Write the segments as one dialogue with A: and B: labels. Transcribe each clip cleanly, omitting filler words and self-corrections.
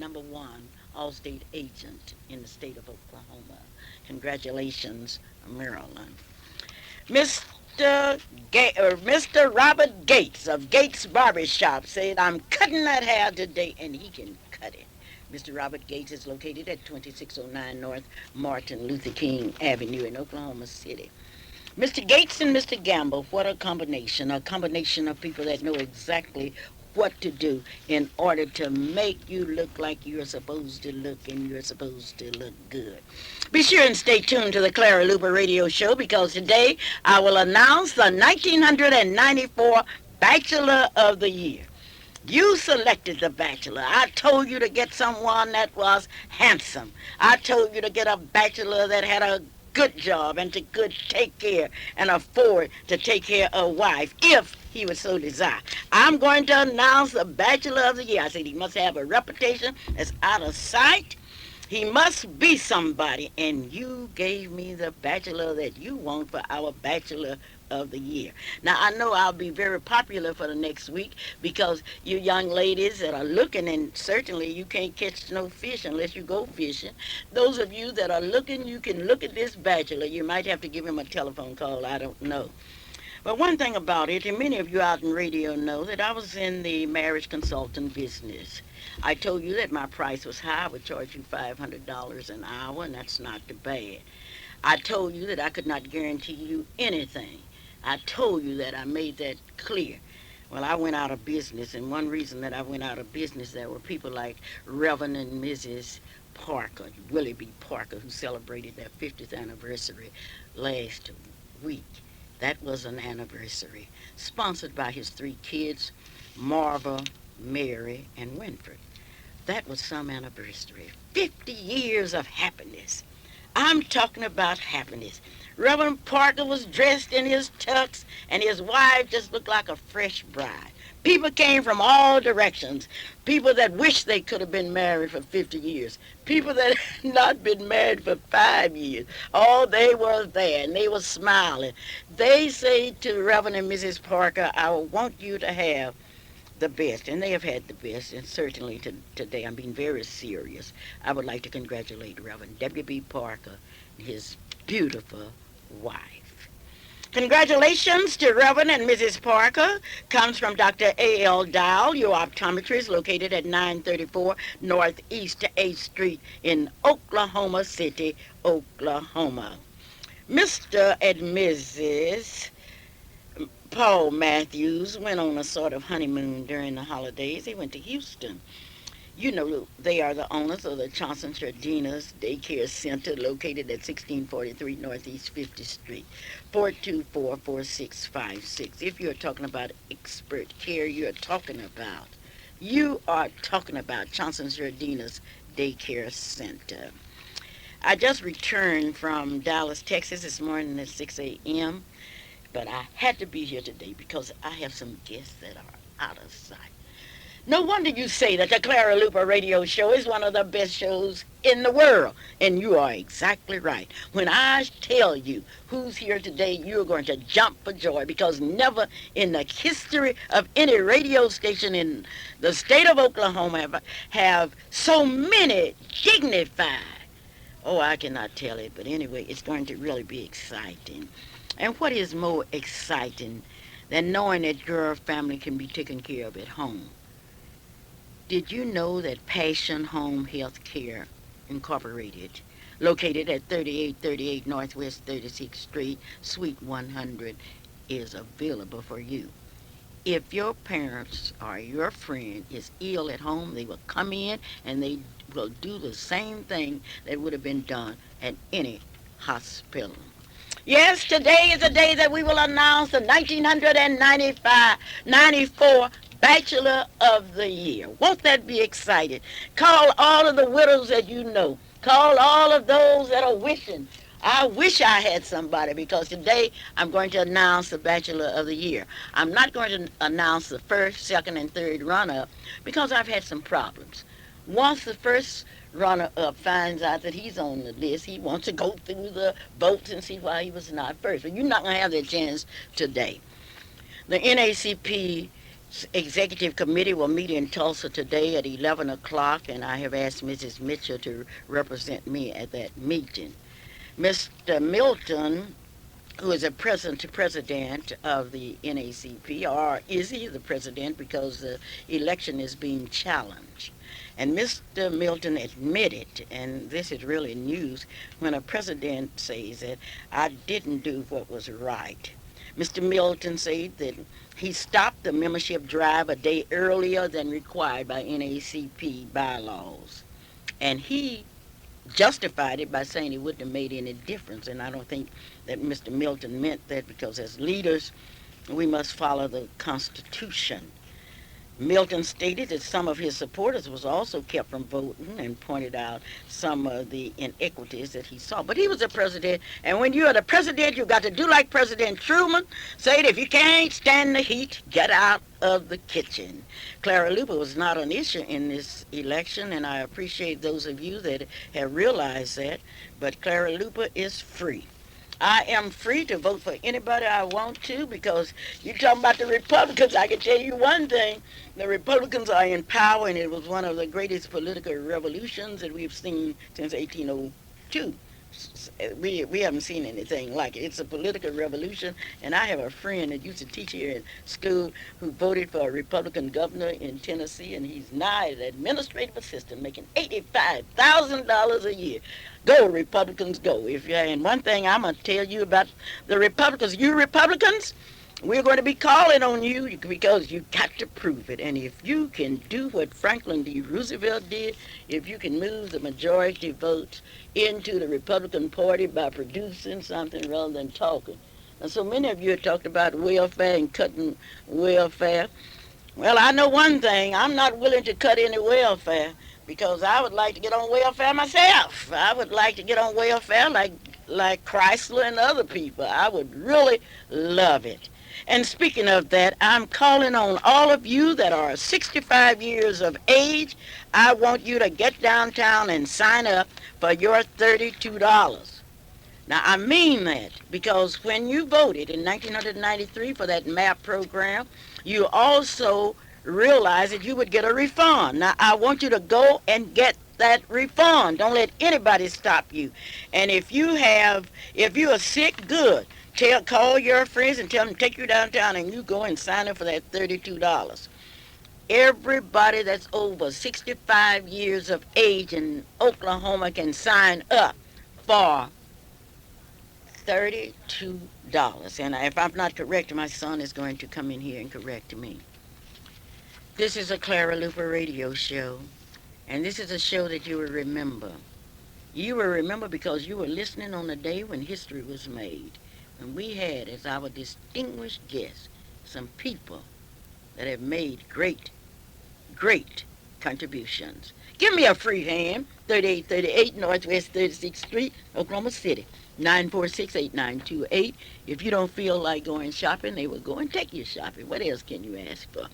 A: #1 Allstate agent in the state of Oklahoma. Congratulations, Maryland. Mr. Robert Gates of Gates Barbershop said, I'm cutting that hair today, and he can cut it. Mr. Robert Gates is located at 2609 North Martin Luther King Avenue in Oklahoma City. Mr. Gates and Mr. Gamble, what a combination of people that know exactly what to do in order to make you look like you're supposed to look and you're supposed to look good. Be sure and stay tuned to the Clara Luper radio show because today I will announce the 1994 Bachelor of the Year. You selected the bachelor. I told you to get someone that was handsome. I told you to get a bachelor that had a good job and to could take care and afford to take care of a wife if he would so desire. I'm going to announce the bachelor of the year. I said he must have a reputation that's out of sight. He must be somebody, and you gave me the bachelor that you want for our bachelor of the year. Now, I know I'll be very popular for the next week because you young ladies that are looking, and certainly you can't catch no fish unless you go fishing. Those of you that are looking, you can look at this bachelor. You might have to give him a telephone call. I don't know. But one thing about it, and many of you out in radio know that I was in the marriage consultant business. I told you that my price was high. I would charge you $500 an hour, and that's not too bad. I told you that I could not guarantee you anything. I told you that. I made that clear. Well, I went out of business, and one reason that I went out of business, there were people like Reverend and Mrs. Parker, Willie B. Parker, who celebrated their 50th anniversary last week. That was an anniversary, sponsored by his 3 kids, Marva, Mary, and Winfred. That was some anniversary. 50 years of happiness. I'm talking about happiness. Reverend Parker was dressed in his tux, and his wife just looked like a fresh bride. People came from all directions. People that wished they could have been married for 50 years. People that had not been married for 5 years. Oh, they were there, and they were smiling. They say to Reverend and Mrs. Parker, I want you to have the best, and they have had the best, and certainly today I'm being very serious. I would like to congratulate Reverend W.B. Parker and his beautiful wife. Congratulations to Reverend and Mrs. Parker. Comes from Dr. A.L. Dial, your optometrist, located at 934 Northeast 8th Street in Oklahoma City, Oklahoma. Mr. and Mrs. Paul Matthews went on a sort of honeymoon during the holidays. They went to Houston. You know, they are the owners of the Johnson Sardinas Daycare Center located at 1643 Northeast 50th Street, 424-4656. If you're talking about expert care, you are talking about Johnson Sardinas Daycare Center. I just returned from Dallas, Texas this morning at 6 a.m., but I had to be here today because I have some guests that are out of sight. No wonder you say that the Clara Luper radio show is one of the best shows in the world. And you are exactly right. When I tell you who's here today, you're going to jump for joy because never in the history of any radio station in the state of Oklahoma have so many dignified. Oh, I cannot tell it, but anyway, it's going to really be exciting. And what is more exciting than knowing that your family can be taken care of at home? Did you know that Passion Home Health Care Incorporated, located at 3838 Northwest 36th Street, Suite 100, is available for you? If your parents or your friend is ill at home, they will come in and they will do the same thing that would have been done at any hospital. Yes, today is the day that we will announce the 1994 Bachelor of the Year. Won't that be exciting? Call all of the widows that you know. Call all of those that are wishing. I wish I had somebody because today I'm going to announce the Bachelor of the Year. I'm not going to announce the first, second, and third runner-up because I've had some problems. Once the first runner-up finds out that he's on the list, he wants to go through the votes and see why he was not first. But you're not going to have that chance today. The NACP Executive Committee will meet in Tulsa today at 11 o'clock, and I have asked Mrs. Mitchell to represent me at that meeting. Mr. Milton, who is a president of the NACP, or is he the president because the election is being challenged? And Mr. Milton admitted, and this is really news, when a president says that I didn't do what was right. Mr. Milton said that he stopped the membership drive a day earlier than required by NACP bylaws. And he justified it by saying it wouldn't have made any difference. And I don't think that Mr. Milton meant that, because as leaders, we must follow the Constitution. Milton stated that some of his supporters was also kept from voting and pointed out some of the inequities that he saw. But he was the president, and when you are the president, you got to do like President Truman, say that if you can't stand the heat, get out of the kitchen. Clara Luper was not an issue in this election, and I appreciate those of you that have realized that, but Clara Luper is free. I am free to vote for anybody I want to, because you talking about the Republicans. I can tell you one thing. The Republicans are in power, and it was one of the greatest political revolutions that we've seen since 1802. We haven't seen anything like it. It's a political revolution, and I have a friend that used to teach here in school who voted for a Republican governor in Tennessee, and he's now an administrative assistant making $85,000 a year. Go, Republicans, go. And one thing I'm going to tell you about the Republicans, you Republicans, we're going to be calling on you because you got to prove it. And if you can do what Franklin D. Roosevelt did, if you can move the majority votes into the Republican Party by producing something rather than talking. And so many of you have talked about welfare and cutting welfare. Well, I know one thing. I'm not willing to cut any welfare, because I would like to get on welfare myself. I would like to get on welfare like Chrysler and other people. I would really love it. And speaking of that, I'm calling on all of you that are 65 years of age. I want you to get downtown and sign up for your $32. Now, I mean that, because when you voted in 1993 for that MAP program, you also realized that you would get a refund. Now, I want you to go and get that refund. Don't let anybody stop you. And if you are sick, good. Call your friends and tell them to take you downtown, and you go and sign up for that $32. Everybody that's over 65 years of age in Oklahoma can sign up for $32. And if I'm not correct, my son is going to come in here and correct me. This is a Clara Luper radio show, and this is a show that you will remember. You will remember because you were listening on the day when history was made. And we had as our distinguished guests some people that have made great, great contributions. Give me a free hand. 3838 Northwest 36th Street, Oklahoma City. 946-8928. If you don't feel like going shopping, they will go and take you shopping. What else can you ask for?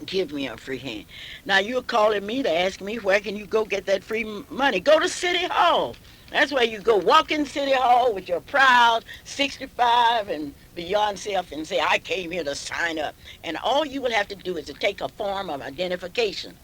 A: Give me a free hand. Now, you're calling me to ask me where can you go get that free money. Go to City Hall. That's where you go. Walk in City Hall with your proud 65 and beyond self and say, I came here to sign up. And all you will have to do is to take a form of identification.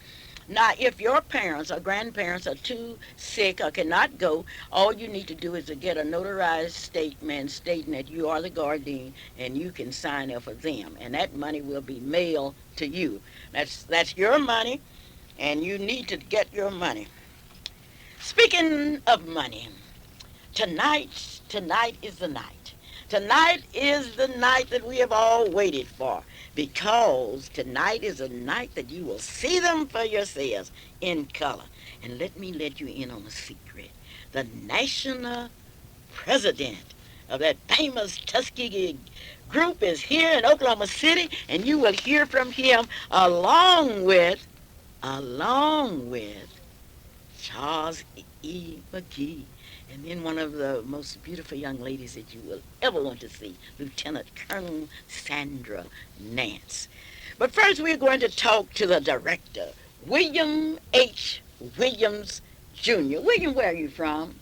A: Now, if your parents or grandparents are too sick or cannot go, all you need to do is to get a notarized statement stating that you are the guardian and you can sign up for them. And that money will be mailed to you. That's your money, and you need to get your money. Speaking of money, tonight is the night. Tonight is the night that we have all waited for, because tonight is a night that you will see them for yourselves in color. And let me let you in on a secret. The national president of that famous Tuskegee group is here in Oklahoma City, and you will hear from him along with Charles E. McGee, and then one of the most beautiful young ladies that you will ever want to see, Lieutenant Colonel Sandra Nance. But first we're going to talk to the director, William H. Williams, Jr. William, where are you from?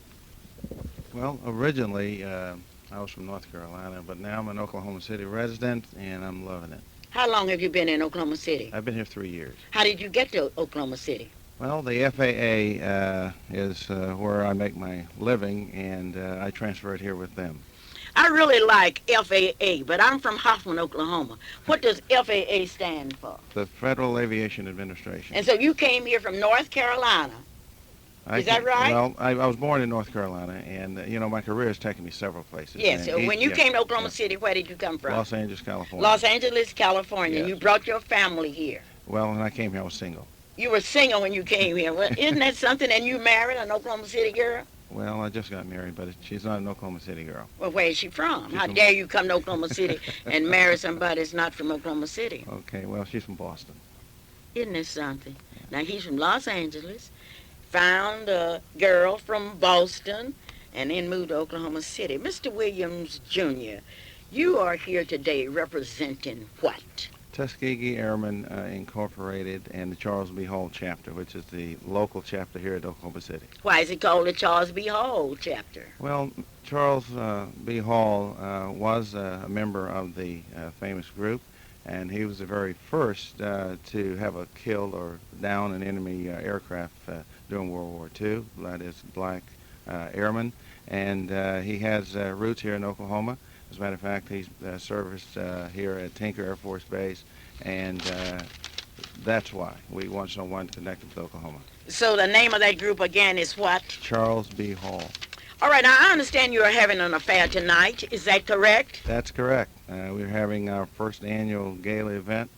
B: Well, originally I was from North Carolina, but now I'm an Oklahoma City resident, and I'm loving it.
A: How long have you been in Oklahoma City?
B: I've been here 3 years.
A: How did you get to Oklahoma City?
B: Well, the FAA is where I make my living, and I transferred here with them.
A: I really like FAA, but I'm from Hoffman, Oklahoma. What does FAA stand for?
B: The Federal Aviation Administration.
A: And so you came here from North Carolina. Is that right?
B: Well, I was born in North Carolina, and, my career has taken me several places.
A: Yes, so when you came to Oklahoma
B: yeah.
A: City, where did you come from?
B: Los Angeles, California.
A: Los Angeles, California.
B: Yes.
A: You brought your family here.
B: Well, when I came here, I was single.
A: You were single when you came here. Well, isn't that something? And you married an Oklahoma City girl?
B: Well, I just got married, but she's not an Oklahoma City girl.
A: Well, where is she from?
B: She's
A: How
B: from-
A: dare you come to Oklahoma City and marry somebody that's not from Oklahoma City?
B: Okay, well, she's from Boston.
A: Isn't this something? Now, he's from Los Angeles, found a girl from Boston, and then moved to Oklahoma City. Mr. Williams, Jr., you are here today representing what?
B: Tuskegee Airmen Incorporated and the Charles B. Hall chapter, which is the local chapter here at Oklahoma City.
A: Why is it called the Charles B. Hall chapter?
B: Well, Charles B. Hall was a member of the famous group, and he was the very first to have a killed or down an enemy aircraft during World War II. That is black airman, and he has roots here in Oklahoma. As a matter of fact, he's serviced here at Tinker Air Force Base, and that's why we want someone connected to Oklahoma.
A: So the name of that group again is what?
B: Charles B. Hall.
A: All right, now I understand you are having an affair tonight. Is that correct?
B: That's correct. We're having our first annual gala event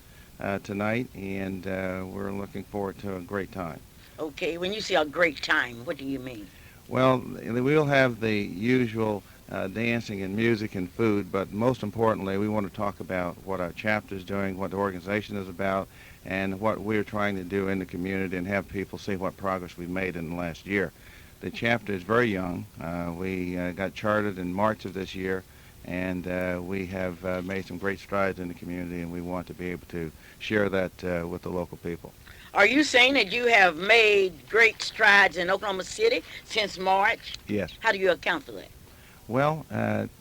B: tonight, and we're looking forward to a great time.
A: Okay, when you say a great time, what do you mean?
B: Well, we'll have the usual dancing and music and food, but most importantly, we want to talk about what our chapter is doing, what the organization is about, and what we're trying to do in the community, and have people see what progress we've made in the last year. The chapter is very young. We got chartered in March of this year, and we have made some great strides in the community, and we want to be able to share that with the local people.
A: Are you saying that you have made great strides in Oklahoma City since March?
B: Yes.
A: How do you account for that?
B: Well,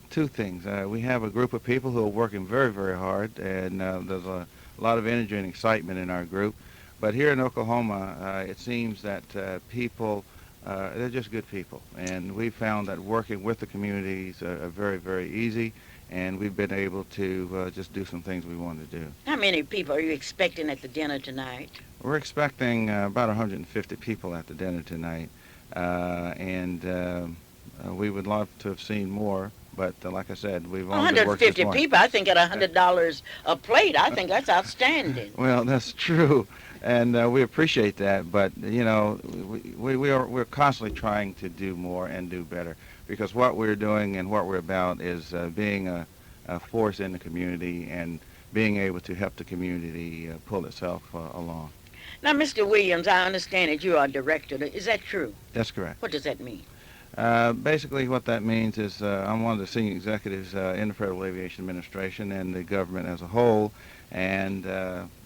B: two things. We have a group of people who are working very, very hard, and there's a lot of energy and excitement in our group. But here in Oklahoma, it seems that people, they're just good people. And we found that working with the communities are very, very easy, and we've been able to just do some things we wanted to do.
A: How many people are you expecting at the dinner tonight?
B: We're expecting about 150 people at the dinner tonight, and we would love to have seen more, but like I said, we've only been working
A: 150
B: this morning.
A: people, I think at $100 a plate, I think that's outstanding.
B: Well, that's true, and we appreciate that, but, we're constantly trying to do more and do better, because what we're doing and what we're about is being a force in the community and being able to help the community pull itself along.
A: Now, Mr. Williams, I understand that you are director. Is that true?
B: That's correct.
A: What does that mean?
B: Basically, what that means is I'm one of the senior executives in the Federal Aviation Administration and the government as a whole, and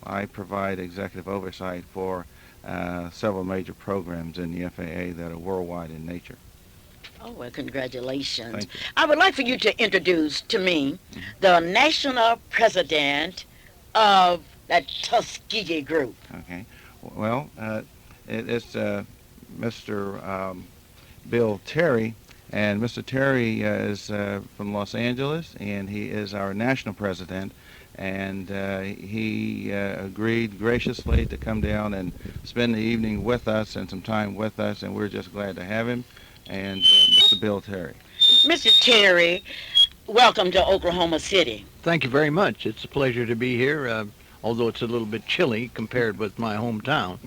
B: I provide executive oversight for several major programs in the FAA that are worldwide in nature.
A: Oh, well, congratulations.
B: Thank you.
A: I would like for you to introduce to me the national president of that Tuskegee group.
B: Okay. Well, it's Mr. Bill Terry, and Mr. Terry is from Los Angeles, and he is our national president, and he agreed graciously to come down and spend the evening with us and some time with us, and we're just glad to have him. And Mr. Bill Terry.
A: Mr. Terry, welcome to Oklahoma City.
C: Thank you very much. It's a pleasure to be here, although it's a little bit chilly compared with my hometown.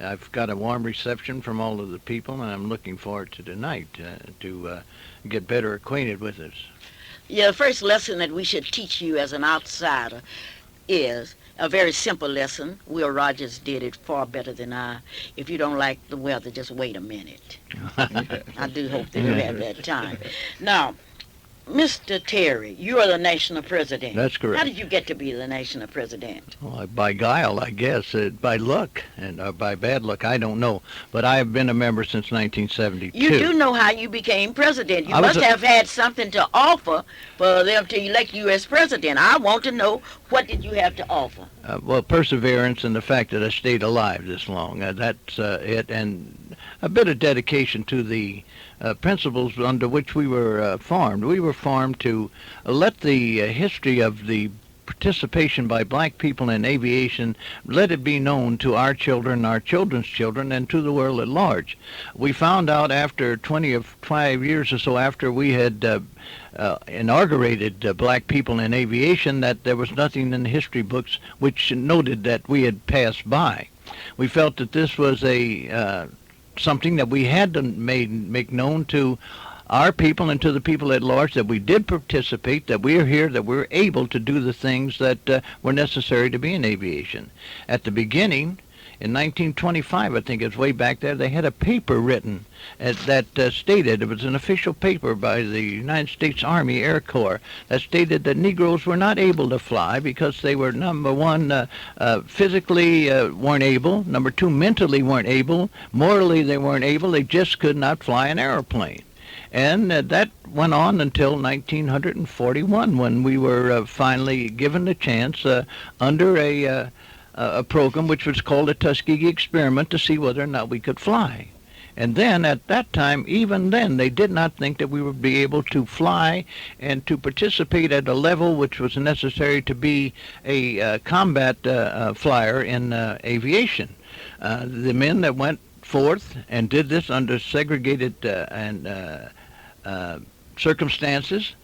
C: I've got a warm reception from all of the people, and I'm looking forward to tonight to get better acquainted with us.
A: Yeah, the first lesson that we should teach you as an outsider is a very simple lesson. Will Rogers did it far better than I. If you don't like the weather, just wait a minute. I do hope that you have that time. Now, Mr. Terry, you are the national president.
C: That's correct.
A: How did you get to be the national president?
C: Well, by guile, I guess, by luck, and by bad luck, I don't know. But I have been a member since 1972.
A: You do know how you became president. You
C: I was
A: must have had something to offer for them to elect you as president. I want to know, what did you have to offer?
C: Well, perseverance and the fact that I stayed alive this long. That's it, and a bit of dedication to the principles under which we were formed. We were formed to let the history of the participation by black people in aviation, let it be known to our children, our children's children, and to the world at large. We found out after 25 years or so after we had inaugurated black people in aviation that there was nothing in the history books which noted that we had passed by. We felt that this was a something that we had to make known to our people and to the people at large, that we did participate, that we are here, that we're able to do the things that were necessary to be in aviation. At the beginning, in 1925, I think it's way back there, they had a paper written that stated, it was an official paper by the United States Army Air Corps, that stated that Negroes were not able to fly because they were, number one, physically weren't able, number two, mentally weren't able, morally they weren't able, they just could not fly an airplane. And that went on until 1941, when we were finally given the chance under a program which was called a Tuskegee experiment to see whether or not we could fly. And then at that time, even then, they did not think that we would be able to fly and to participate at a level which was necessary to be a combat flyer in aviation. The men that went forth and did this under segregated circumstances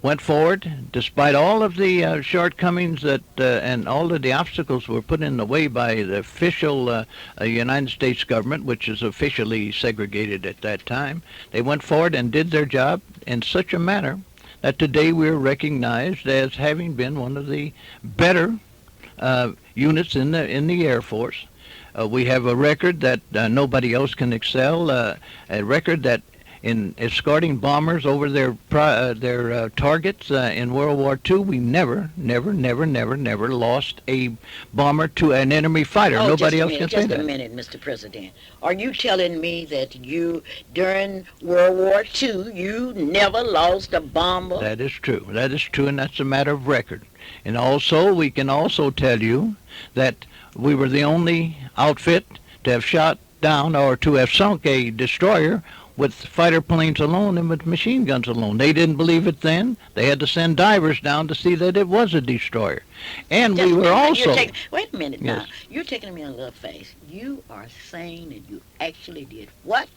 C: went forward despite all of the shortcomings that and all of the obstacles were put in the way by the official United States government, which is officially segregated at that time. They went forward and did their job in such a manner that today we're recognized as having been one of the better units in the Air Force. We have a record that nobody else can excel, a record that in escorting bombers over their targets in World War II, we never lost a bomber to an enemy fighter.
A: Oh,
C: Nobody else can say that.
A: Just a minute, Mr. President. Are you telling me that you, during World War II, you never lost a bomber?
C: That is true. That is true, and that's a matter of record. And also, we can also tell you that we were the only outfit to have shot down or to have sunk a destroyer with fighter planes alone and with machine guns alone. They didn't believe it then. They had to send divers down to see that it was a destroyer. And we were also...
A: Wait a minute now.
C: Yes.
A: You're taking me a little face. You are saying that you actually did what?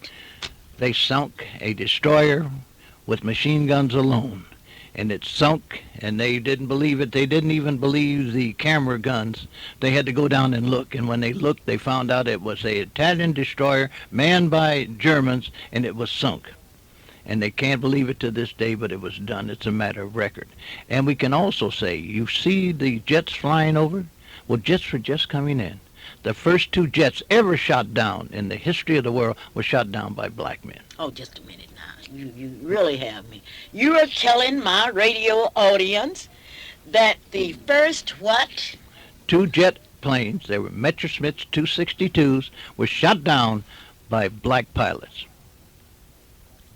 C: They sunk a destroyer with machine guns alone. And it sunk, and they didn't believe it. They didn't even believe the camera guns. They had to go down and look, and when they looked, they found out it was an Italian destroyer manned by Germans, and it was sunk. And they can't believe it to this day, but it was done. It's a matter of record. And we can also say, you see the jets flying over? Well, jets were just coming in. The first two jets ever shot down in the history of the world were shot down by black men.
A: Oh, just a minute now. You really have me. You are telling my radio audience that the first what?
C: Two jet planes, they were Messerschmitt 262s, were shot down by black pilots.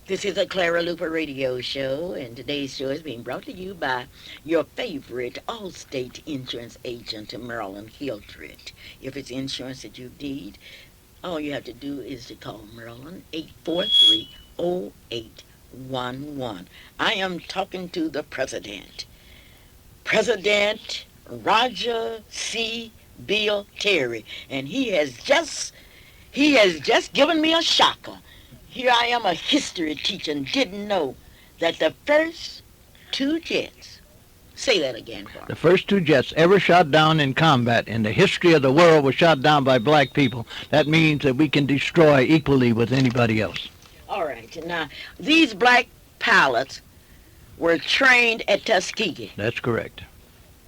A: This is a Clara Luper radio show, and today's show is being brought to you by your favorite Allstate insurance agent, Marilyn Hildred. If it's insurance that you need, all you have to do is to call Marilyn 843-0811. I am talking to the President, President Roger C. Bill Terry, and he has just given me a shocker. Here I am, a history teacher, and didn't know that the first two jets, say that again for me.
C: The first two jets ever shot down in combat in the history of the world were shot down by black people. That means that we can destroy equally with anybody else.
A: All right, now, these black pilots were trained at Tuskegee.
C: That's correct.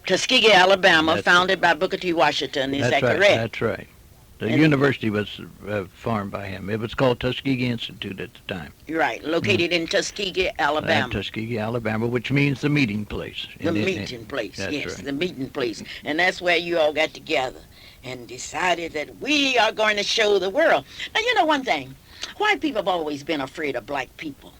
A: Tuskegee, Alabama, founded by Booker T. Washington. Is that correct?
C: That's right. The
A: And-
C: university was formed by him. It was called Tuskegee Institute at the time.
A: Right, located in Tuskegee, Alabama.
C: Tuskegee, Alabama, which means the meeting place.
A: The meeting place,
C: That's
A: yes,
C: right.
A: the meeting place. And that's where you all got together and decided that we are going to show the world. Now, you know one thing, white people have always been afraid of black people.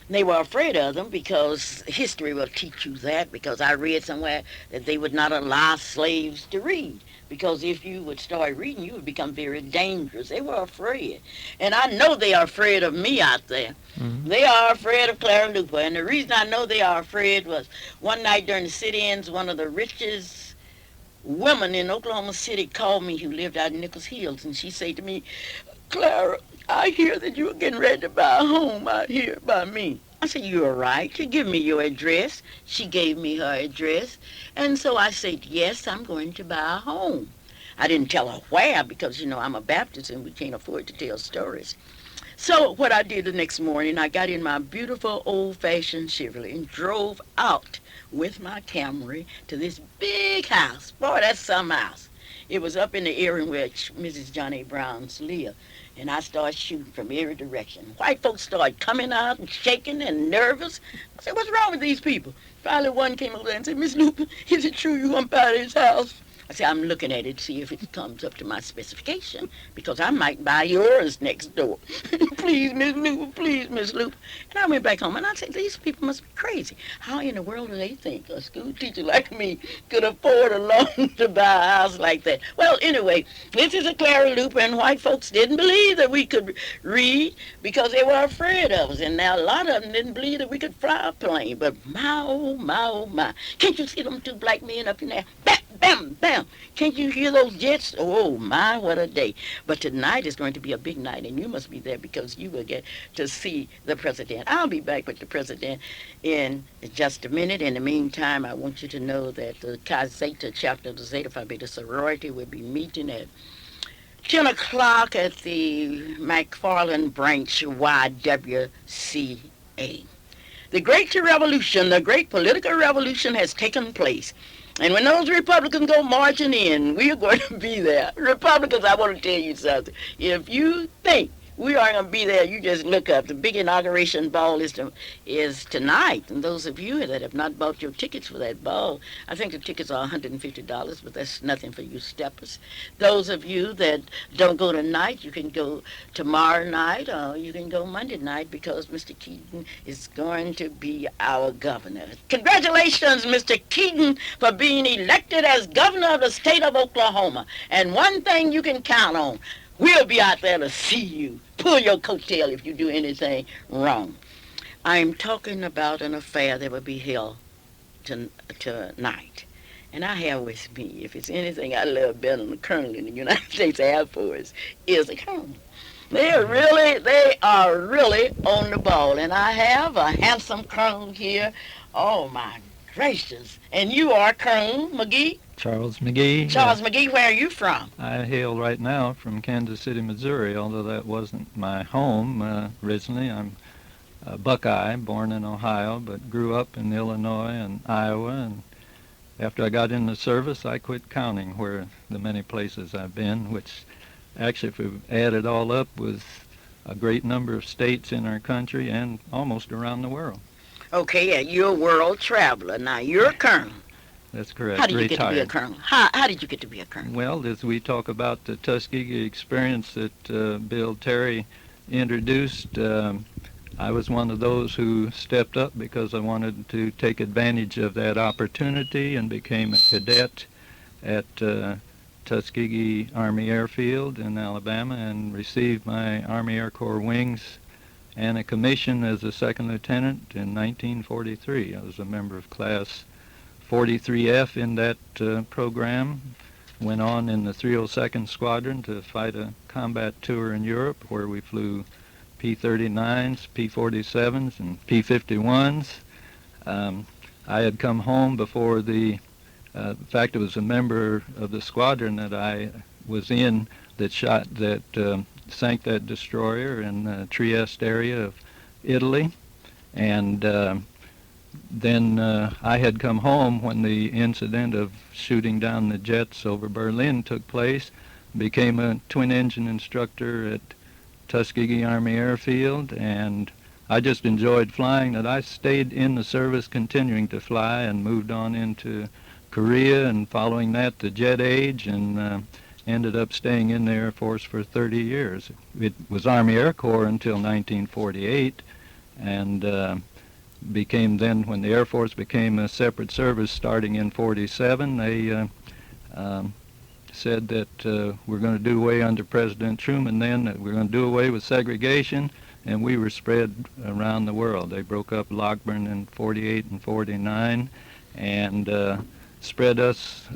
A: They were afraid of them because history will teach you that, because I read somewhere that they would not allow slaves to read, because if you would start reading, you would become very dangerous. They were afraid. And I know they are afraid of me out there.
C: Mhm.
A: They are afraid of Clara Luper. And the reason I know they are afraid was one night during the sit-ins, one of the richest women in Oklahoma City called me, who lived out in Nichols Hills, and she said to me, Clara, I hear that you're getting ready to buy a home out here by me. I said, you're right. You give me your address. She gave me her address. And so I said, yes, I'm going to buy a home. I didn't tell her where because, you know, I'm a Baptist and we can't afford to tell stories. So what I did the next morning, I got in my beautiful old-fashioned Chevrolet and drove out with my Camry to this big house. Boy, that's some house. It was up in the area in which Mrs. John A. Brown's lived. And I started shooting from every direction. White folks started coming out and shaking and nervous. I said, what's wrong with these people? Finally, one came over there and said, Miss Luper, is it true you want to buy this house? I said, I'm looking at it to see if it comes up to my specification, because I might buy yours next door. Please, Miss Luper, please, Miss Luper. And I went back home, and I said, these people must be crazy. How in the world do they think a school teacher like me could afford a loan to buy a house like that? Well, anyway, this is a Clara Luper, and white folks didn't believe that we could read because they were afraid of us. And now a lot of them didn't believe that we could fly a plane. But my, oh, my, oh, my. Can't you see them two black men up in there? Bam, bam, bam. Can't you hear those jets? Oh, my, what a day. But tonight is going to be a big night, and you must be there because you will get to see the president. I'll be back with the president in just a minute. In the meantime, I want you to know that the Chi Zeta chapter of the Zeta Phi Beta sorority will be meeting at 10 o'clock at the McFarland Branch YWCA. The great revolution, the great political revolution has taken place. And when those Republicans go marching in, we are going to be there. Republicans, I want to tell you something. If you think we are going to be there, you just look up. The big inauguration ball is tonight. And those of you that have not bought your tickets for that ball, I think the tickets are $150, but that's nothing for you steppers. Those of you that don't go tonight, you can go tomorrow night or you can go Monday night, because Mr. Keaton is going to be our governor. Congratulations, Mr. Keaton, for being elected as governor of the state of Oklahoma. And one thing you can count on, we'll be out there to see you. Pull your coattail if you do anything wrong. I'm talking about an affair that will be held tonight. And I have with me, if it's anything I love better than the colonel in the United States Air Force, is the colonel. They are really on the ball. And I have a handsome colonel here. Oh, my gracious. And you are Colonel McGee?
D: Charles McGee.
A: Charles McGee, where are you from?
D: I hail right now from Kansas City, Missouri, although that wasn't my home originally. I'm a Buckeye, born in Ohio, but grew up in Illinois and Iowa. And after I got in the service, I quit counting where the many places I've been, which actually, if we add it all up, was a great number of states in our country and almost around the world.
A: Okay, yeah, you're a world traveler. Now, you're a colonel.
D: That's correct.
A: How did you
D: Retired.
A: get to be a colonel? How did you get to be a colonel?
D: Well, as we talk about the Tuskegee experience that Bill Terry introduced, I was one of those who stepped up because I wanted to take advantage of that opportunity and became a cadet at Tuskegee Army Airfield in Alabama and received my Army Air Corps wings and a commission as a second lieutenant in 1943. I was a member of Class 43F in that program. Went on in the 302nd Squadron to fight a combat tour in Europe where we flew P-39s, P-47s, and P-51s. I had come home before in fact, it was a member of the squadron that I was in that sank that destroyer in the Trieste area of Italy. And then I had come home when the incident of shooting down the jets over Berlin took place. became a twin-engine instructor at Tuskegee Army Airfield, and I just enjoyed flying that I stayed in the service continuing to fly and moved on into Korea, and following that the jet age, and ended up staying in the Air Force for 30 years. It was Army Air Corps until 1948, and became then, when the Air Force became a separate service starting in 47, they said that we're going to do away under President Truman then, that we're going to do away with segregation, and we were spread around the world. They broke up Lockburn in 48 and 49, and spread us,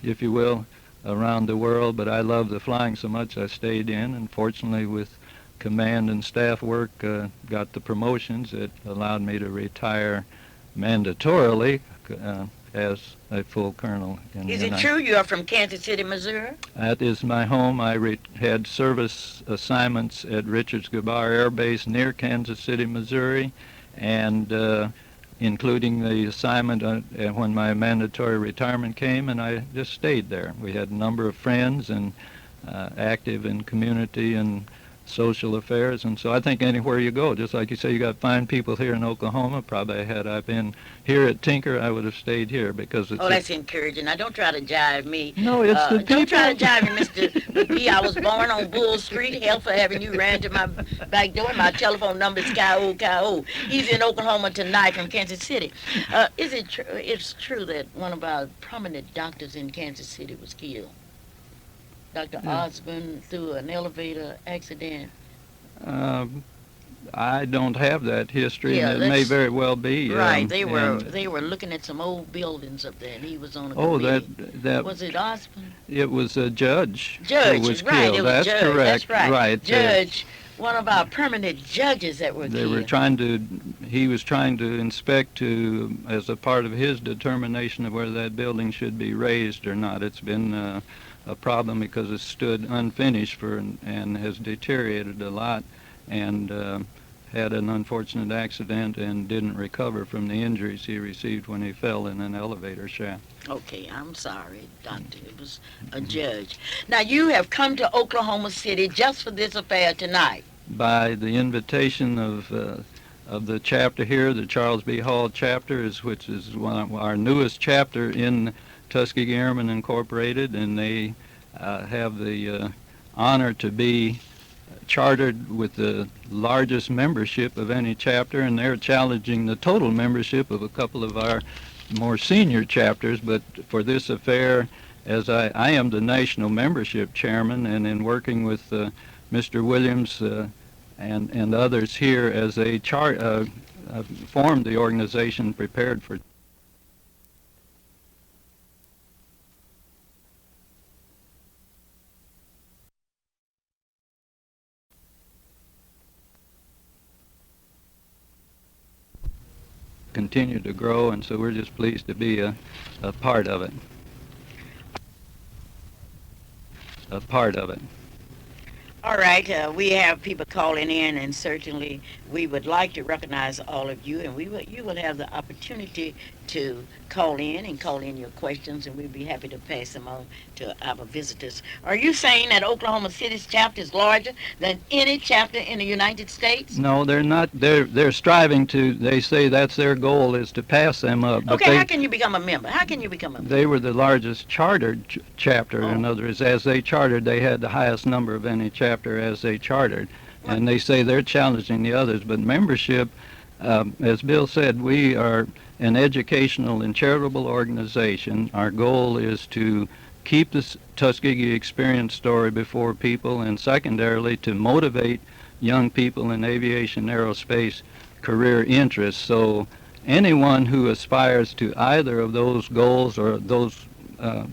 D: if you will, around the world. But I loved the flying so much I stayed in, and fortunately with command and staff work got the promotions that allowed me to retire mandatorily as a full colonel.
A: Is it true you are from Kansas City, Missouri?
D: That is my home. I had service assignments at Richards Gabar Air Base near Kansas City, Missouri, and including the assignment when my mandatory retirement came, and I just stayed there. We had a number of friends and active in community and social affairs, and so I think anywhere you go, just like you say, you got fine people here in Oklahoma. Probably had I been here at Tinker, I would have stayed here, because it's...
A: Oh, that's encouraging. Now, don't try to jive me.
D: No, it's the people.
A: Don't try to jive me, Mr. McGee. I was born on Bull Street. Hell for having you ran to my back door. My telephone number is K-O. He's in Oklahoma tonight from Kansas City. Is it true? It's true that one of our prominent doctors in Kansas City was killed. Dr. Osborne, through an elevator accident.
D: I don't have that history,
A: Yeah,
D: and it may very well be.
A: Right, they were looking at some old buildings up there, and he was on a
D: Oh,
A: committee. Was it Osborne?
D: It was a judge.
A: Judge,
D: who was
A: right?
D: killed.
A: It was
D: That's
A: Judge.
D: correct.
A: That's right.
D: Right.
A: Judge, one of our permanent judges that were
D: They
A: killed.
D: were trying to. He was trying to inspect as a part of his determination of whether that building should be raised or not. It's been a problem because it stood unfinished and has deteriorated a lot, and had an unfortunate accident and didn't recover from the injuries he received when he fell in an elevator shaft.
A: Okay, I'm sorry, Doctor. It was a judge. Now, you have come to Oklahoma City just for this affair tonight.
D: By the invitation of the chapter here, the Charles B. Hall chapter, which is one of our newest chapter in Tuskegee Airmen Incorporated, and they have the honor to be chartered with the largest membership of any chapter, and they're challenging the total membership of a couple of our more senior chapters. But for this affair, as I am the national membership chairman, and in working with Mr. Williams and others here as they formed the organization prepared for continue to grow, and so we're just pleased to be a part of it. A part of it.
A: All right, we have people calling in, and certainly we would like to recognize all of you, and you will have the opportunity to call in your questions, and we'd be happy to pass them on to our visitors. Are you saying that Oklahoma City's chapter is larger than any chapter in the United States?
D: No, they're not. They're striving to. They say that's their goal, is to pass them up. But
A: okay, how can you become a member? How can you become a member?
D: They were the largest chartered chapter. In other words, as they chartered, they had the highest number of any chapter as they chartered. And they say they're challenging the others. But membership, as Bill said, we are an educational and charitable organization. Our goal is to keep the Tuskegee experience story before people, and secondarily to motivate young people in aviation aerospace career interests. So anyone who aspires to either of those goals or those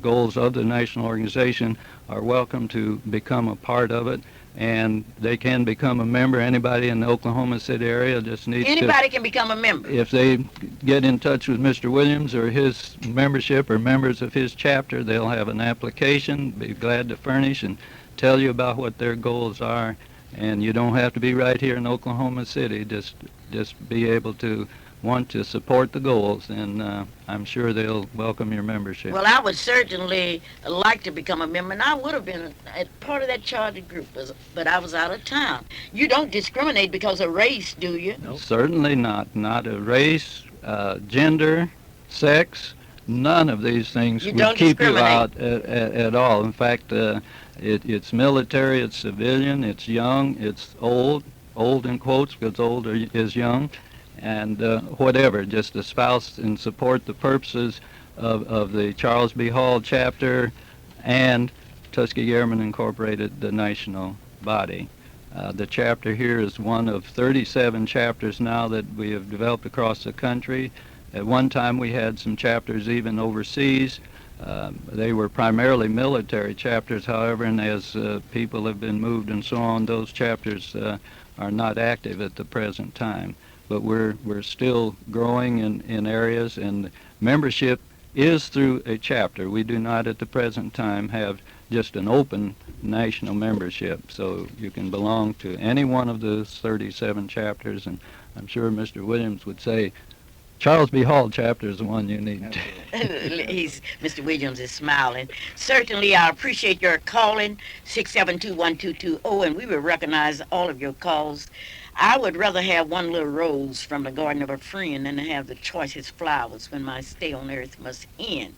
D: goals of the national organization are welcome to become a part of it. And they can become a member. Anybody in the Oklahoma City area just needs
A: Anybody can become a member.
D: If they get in touch with Mr. Williams or his membership or members of his chapter, they'll have an application, be glad to furnish and tell you about what their goals are. And you don't have to be right here in Oklahoma City. Just be able to want to support the goals, and I'm sure they'll welcome your membership.
A: Well, I would certainly like to become a member, and I would have been a part of that charter group, but I was out of town. You don't discriminate because of race, do you?
C: Nope.
D: Certainly not. Not a race, gender, sex. None of these things
A: You
D: would
A: don't
D: keep you
A: discriminate.
D: out at all. In fact, it's military, it's civilian, it's young, it's old in quotes because old is young, and whatever. Just espouse and support the purposes of the Charles B. Hall chapter and Tuskegee Airmen Incorporated, the national body. The chapter here is one of 37 chapters now that we have developed across the country. At one time we had some chapters even overseas. They were primarily military chapters, however, and as people have been moved and so on, those chapters are not active at the present time. But we're still growing in areas, and membership is through a chapter. We do not at the present time have just an open national membership, so you can belong to any one of the 37 chapters, and I'm sure Mr. Williams would say Charles B. Hall chapter is the one you need to.
A: Mr. Williams is smiling. Certainly, I appreciate your calling, 672-1220, and we will recognize all of your calls. I would rather have one little rose from the garden of a friend than to have the choicest flowers when my stay on earth must end.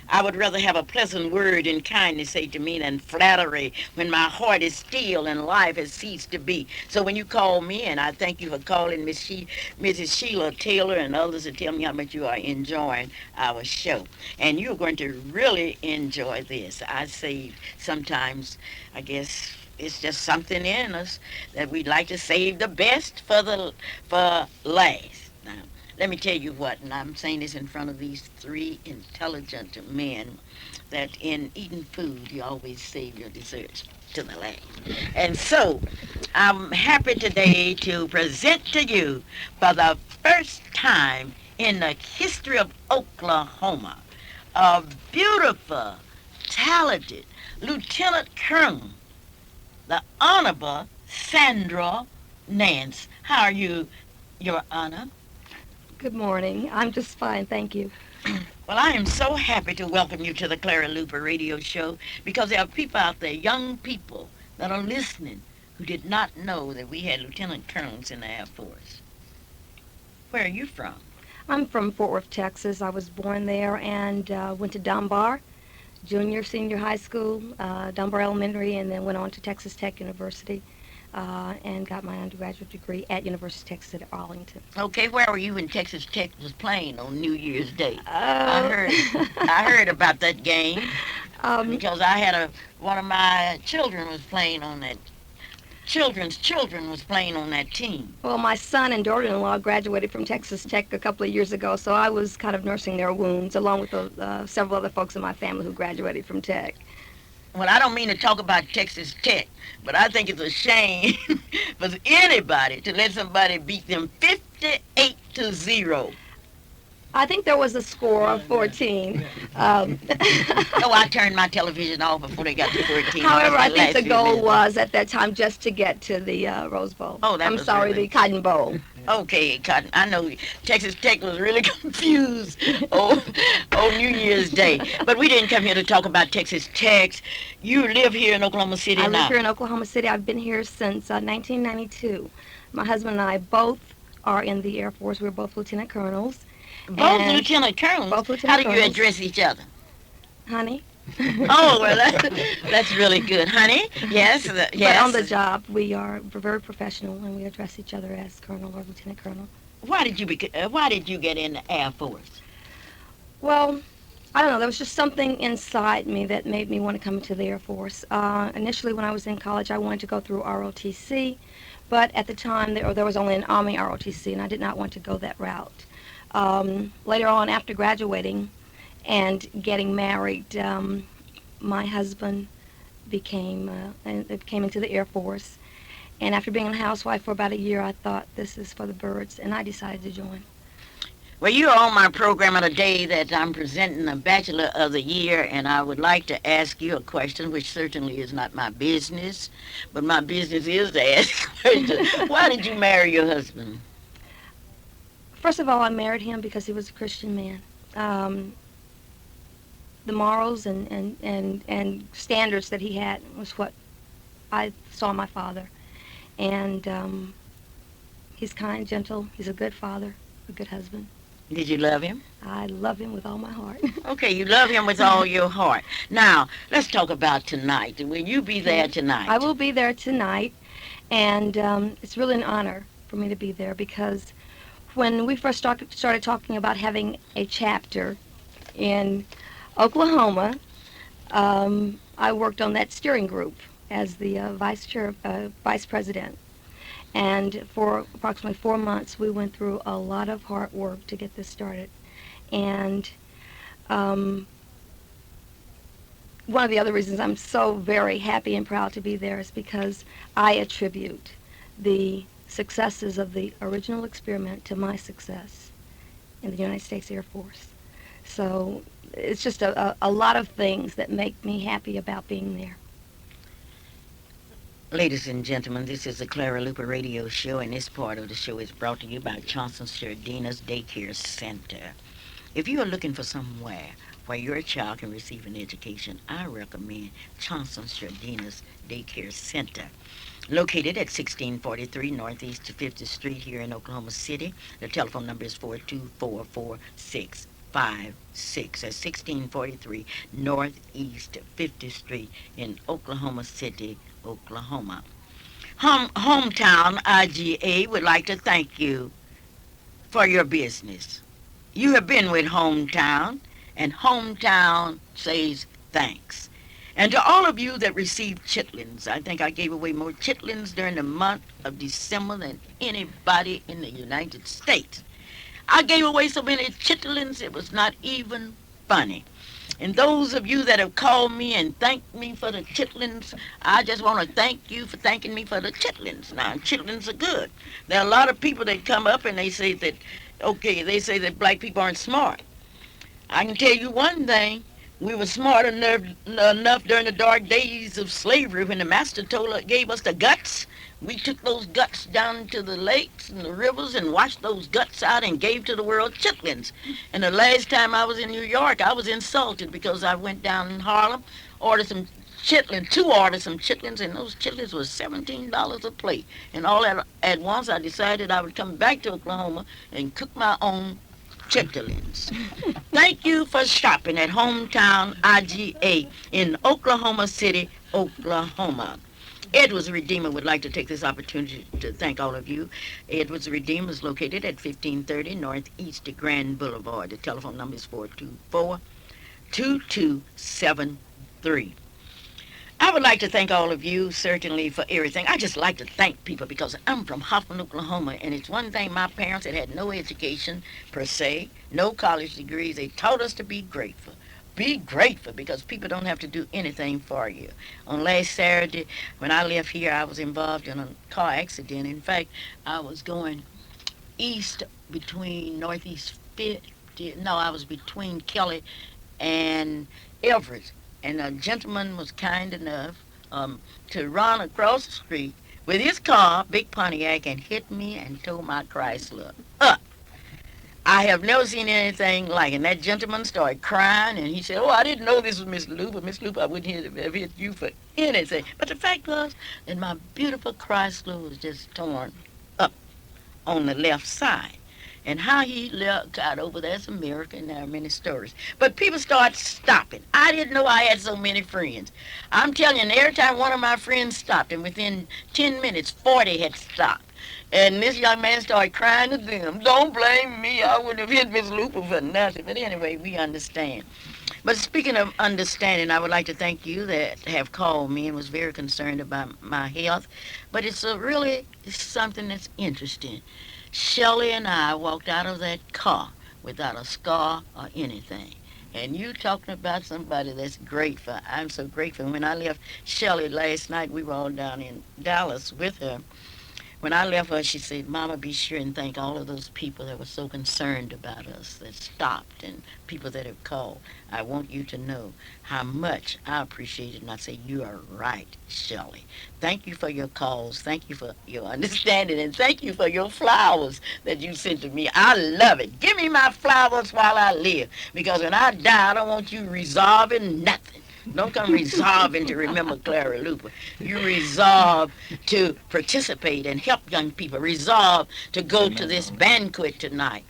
A: I would rather have a pleasant word and kindness say to me than flattery when my heart is still and life has ceased to be. So when you call me, and I thank you for calling Mrs. Sheila Taylor and others to tell me how much you are enjoying our show. And you're going to really enjoy this. I say sometimes, I guess, it's just something in us that we'd like to save the best for last. Now, let me tell you what, and I'm saying this in front of these three intelligent men, that in eating food, you always save your desserts to the last. And so, I'm happy today to present to you, for the first time in the history of Oklahoma, a beautiful, talented Lieutenant Colonel, the Honorable Sandra Nance. How are you, Your Honor?
E: Good morning. I'm just fine, thank you.
A: Well, I am so happy to welcome you to the Clara Luper radio show, because there are people out there, young people, that are listening who did not know that we had lieutenant colonels in the Air Force. Where are you from?
E: I'm from Fort Worth, Texas. I was born there and went to Dunbar, junior, senior high school, Dunbar Elementary, and then went on to Texas Tech University and got my undergraduate degree at University of Texas at Arlington.
A: Okay, where were you when Texas Tech was playing on New Year's Day?
E: Uh,
A: I heard about that game because I had one of my children was playing on that. Children's children was playing on that team.
E: Well, my son and daughter-in-law graduated from Texas Tech a couple of years ago, so I was kind of nursing their wounds, along with several other folks in my family who graduated from Tech.
A: Well, I don't mean to talk about Texas Tech, but I think it's a shame for anybody to let somebody beat them 58-0.
E: I think there was a score of 14.
A: Oh, I turned my television off before they got to 14.
E: However, I
A: That's
E: think the
A: last few
E: goal
A: minutes.
E: was at that time just to get to the Rose Bowl.
A: Oh, that
E: I'm
A: was
E: sorry,
A: really-
E: the Cotton Bowl.
A: Okay, Cotton, I know Texas Tech was really confused on New Year's Day. But we didn't come here to talk about Texas Tech. You live here in Oklahoma City
E: I
A: now.
E: live here in Oklahoma City. I've been here since 1992. My husband and I both are in the Air Force. We're both lieutenant colonels.
A: Both
E: And-
A: lieutenant colonels?
E: Both
A: How
E: lieutenant
A: do you
E: colonels.
A: address each other?
E: Honey.
A: Oh, well, that's really good. Honey? Yes? Yes.
E: But on the job, we're very professional, and we address each other as colonel or lieutenant colonel.
A: Why did you get in the Air Force?
E: Well, I don't know. There was just something inside me that made me want to come into the Air Force. Initially, when I was in college, I wanted to go through ROTC, but at the time, there was only an Army ROTC, and I did not want to go that route. Later on, after graduating and getting married, my husband came into the Air Force. And after being a housewife for about a year, I thought, this is for the birds, and I decided to join.
A: Well, you are on my program on a day that I'm presenting the Bachelor of the Year, and I would like to ask you a question, which certainly is not my business, but my business is to ask questions. Why did you marry your husband?
E: First of all, I married him because he was a Christian man. Um, the morals and standards that he had was what I saw in my father. And he's kind, gentle. He's a good father, a good husband.
A: Did you love him?
E: I love him with all my heart.
A: Okay, you love him with all your heart. Now, let's talk about tonight. Will you be there tonight?
E: I will be there tonight, and it's really an honor for me to be there because when we first started talking about having a chapter in Oklahoma, I worked on that steering group as the vice president. And for approximately 4 months, we went through a lot of hard work to get this started. And one of the other reasons I'm so very happy and proud to be there is because I attribute the successes of the original experiment to my success in the United States Air Force. So it's just a lot of things that make me happy about being there.
A: Ladies and gentlemen, this is the Clara Luper radio show, and this part of the show is brought to you by Johnson Sardina's Daycare Center. If you are looking for somewhere where your child can receive an education, I recommend Johnson Sardina's Daycare Center. Located at 1643 Northeast 50th Street here in Oklahoma City. The telephone number is 4244656. That's 1643 Northeast 50th Street in Oklahoma City, Oklahoma. Hometown IGA would like to thank you for your business. You have been with Hometown, and Hometown says thanks. And to all of you that received chitlins, I think I gave away more chitlins during the month of December than anybody in the United States. I gave away so many chitlins, it was not even funny. And those of you that have called me and thanked me for the chitlins, I just want to thank you for thanking me for the chitlins. Now, chitlins are good. There are a lot of people that come up and they say that, okay, they say that black people aren't smart. I can tell you one thing. We were smart enough during the dark days of slavery when the master gave us the guts. We took those guts down to the lakes and the rivers and washed those guts out and gave to the world chitlins. And the last time I was in New York, I was insulted because I went down in Harlem, ordered some chitlins, and those chitlins was $17 a plate. And all at once, I decided I would come back to Oklahoma and cook my own chitlins. Thank you for shopping at Hometown IGA in Oklahoma City, Oklahoma. Edwards Redeemer would like to take this opportunity to thank all of you. Edwards Redeemer is located at 1530 Northeast Grand Boulevard. The telephone number is 424-2273. I would like to thank all of you, certainly, for everything. I just like to thank people because I'm from Hoffman, Oklahoma, and it's one thing my parents had no education, per se, no college degrees. They taught us to be grateful. Be grateful because people don't have to do anything for you. On last Saturday, when I left here, I was involved in a car accident. In fact, I was going east between Northeast 50, no, I was between Kelly and Everett. And a gentleman was kind enough to run across the street with his car, big Pontiac, and hit me and tore my Chrysler up. I have never seen anything like it. And that gentleman started crying, and he said, "Oh, I didn't know this was Miss Luper. Miss Luper, I wouldn't have hit you for anything." But the fact was that my beautiful Chrysler was just torn up on the left side. And how he got over there's a miracle, and there are many stories. But people start stopping. I didn't know I had so many friends. I'm telling you, and every time one of my friends stopped, and within 10 minutes, 40 had stopped. And this young man started crying to them, "Don't blame me. I wouldn't have hit Miss Luper for nothing." But anyway, we understand. But speaking of understanding, I would like to thank you that have called me and was very concerned about my health. But it's something that's interesting. Shelley and I walked out of that car without a scar or anything. And you talking about somebody that's grateful. I'm so grateful. When I left Shelley last night, we were all down in Dallas with her. When I left her, she said, Mama, be sure and thank all of those people that were so concerned about us, that stopped, and people that have called. I want you to know how much I appreciate it. And I say, you are right, Shelley. Thank you for your calls. Thank you for your understanding. And thank you for your flowers that you sent to me. I love it. Give me my flowers while I live. Because when I die, I don't want you resolving nothing. Don't come resolving to remember Clara Luper. You resolve to participate and help young people. Resolve to go to this banquet tonight.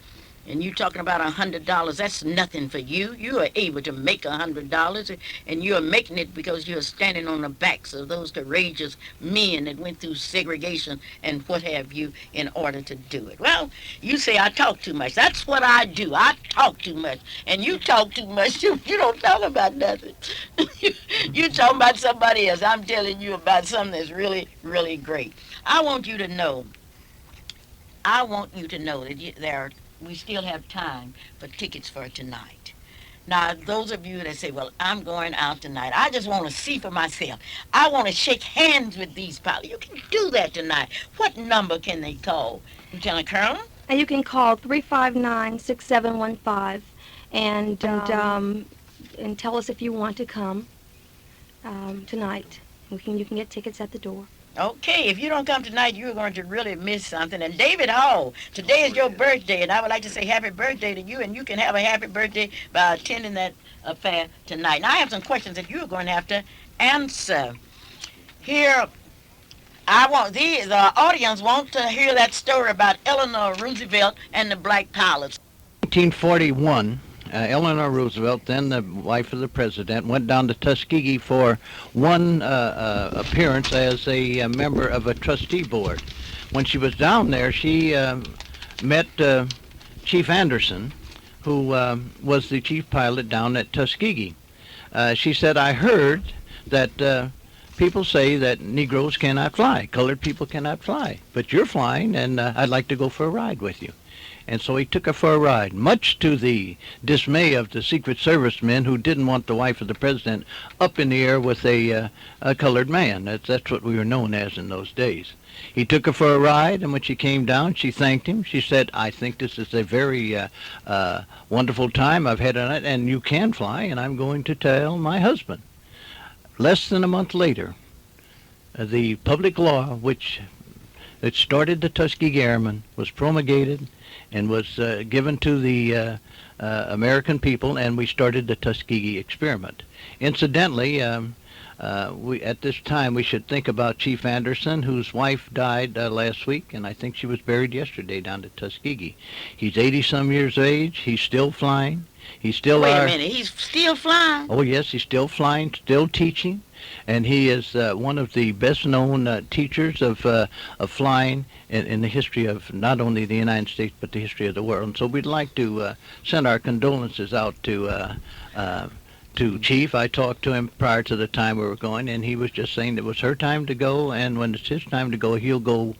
A: And you talking about $100, that's nothing for you. You are able to make $100, and you are making it because you are standing on the backs of those courageous men that went through segregation and what have you in order to do it. Well, you say I talk too much. That's what I do. I talk too much. And you talk too much. You don't talk about nothing. You talking about somebody else. I'm telling you about something that's really, really great. I want you to know that we still have time for tickets for tonight. Now, those of you that say, well, I'm going out tonight, I just want to see for myself. I want to shake hands with these pilots. You can do that tonight. What number can they call? Lieutenant Colonel?
E: And you can call 359-6715 and tell us if you want to come tonight. You can get tickets at the door.
A: Okay, if you don't come tonight, you're going to really miss something. And David Hall, today is your birthday, and I would like to say happy birthday to you, and you can have a happy birthday by attending that affair tonight. Now, I have some questions that you're going to have to answer. Here, the audience wants to hear that story about Eleanor Roosevelt and the black pilots.
C: 1941, Eleanor Roosevelt, then the wife of the president, went down to Tuskegee for one appearance as a member of a trustee board. When she was down there, she met Chief Anderson, who was the chief pilot down at Tuskegee. She said, I heard that people say that Negroes cannot fly, colored people cannot fly, but you're flying, and I'd like to go for a ride with you. And so he took her for a ride, much to the dismay of the Secret Service men who didn't want the wife of the president up in the air with a colored man. That's what we were known as in those days. He took her for a ride, and when she came down, she thanked him. She said, I think this is a very wonderful time I've had on it, and you can fly, and I'm going to tell my husband. Less than a month later, the public law, which started the Tuskegee Airmen, was promulgated and was given to the American people, and we started the Tuskegee experiment. Incidentally, at this time we should think about Chief Anderson, whose wife died last week, and I think she was buried yesterday down at Tuskegee. He's 80-some years of age. He's still flying. He's still
A: Wait a minute, he's still flying?
C: Oh, yes, he's still flying, still teaching, and he is one of the best-known teachers of flying in the history of not only the United States, but the history of the world. And so we'd like to send our condolences out to Chief. I talked to him prior to the time we were going, and he was just saying it was her time to go, and when it's his time to go, he'll go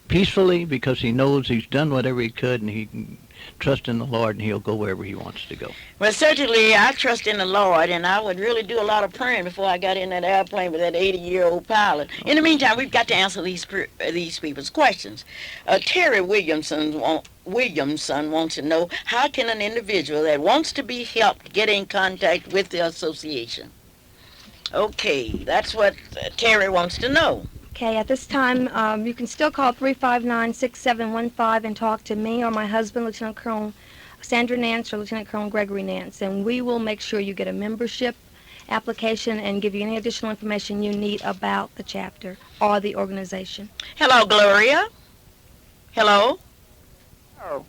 C: peacefully because he knows he's done whatever he could, and he can trust in the Lord, and he'll go wherever he wants to go.
A: Well, certainly I trust in the Lord, and I would really do a lot of praying before I got in that airplane with that 80-year-old pilot. In the meantime, we've got to answer these people's questions. Terry Williamson wants to know, how can an individual that wants to be helped get in contact with the association? Okay, that's what Terry wants to know.
E: Okay, at this time, you can still call 359-6715 and talk to me or my husband, Lieutenant Colonel Sandra Nance or Lieutenant Colonel Gregory Nance, and we will make sure you get a membership application and give you any additional information you need about the chapter or the organization.
A: Hello, Gloria. Hello?
F: Oh,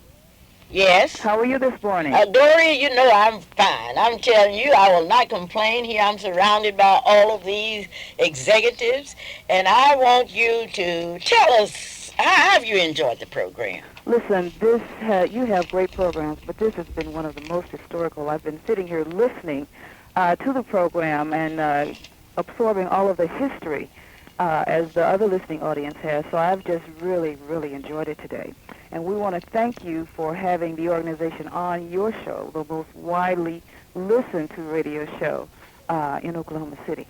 A: Yes?
F: how are you this morning?
A: Dory, you know I'm fine. I'm telling you, I will not complain. Here I'm surrounded by all of these executives, and I want you to tell us, how have you enjoyed the program?
F: Listen, you have great programs, but this has been one of the most historical. I've been sitting here listening to the program and absorbing all of the history as the other listening audience has, so I've just really, really enjoyed it today. And we want to thank you for having the organization on your show, the most widely listened to radio show in Oklahoma City.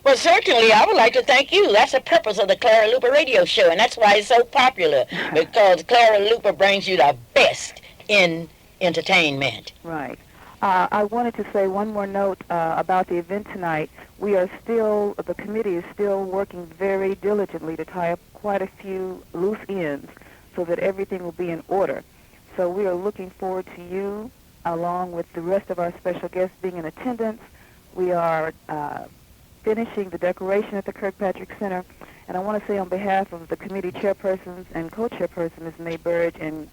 A: Well, certainly, I would like to thank you. That's the purpose of the Clara Luper radio show, and that's why it's so popular, because Clara Luper brings you the best in entertainment.
F: Right. I wanted to say one more note about the event tonight. The committee is still working very diligently to tie up quite a few loose ends so that everything will be in order. So we are looking forward to you, along with the rest of our special guests being in attendance. We are finishing the decoration at the Kirkpatrick Center. And I want to say on behalf of the committee chairpersons and co-chairperson, Ms. May Burge and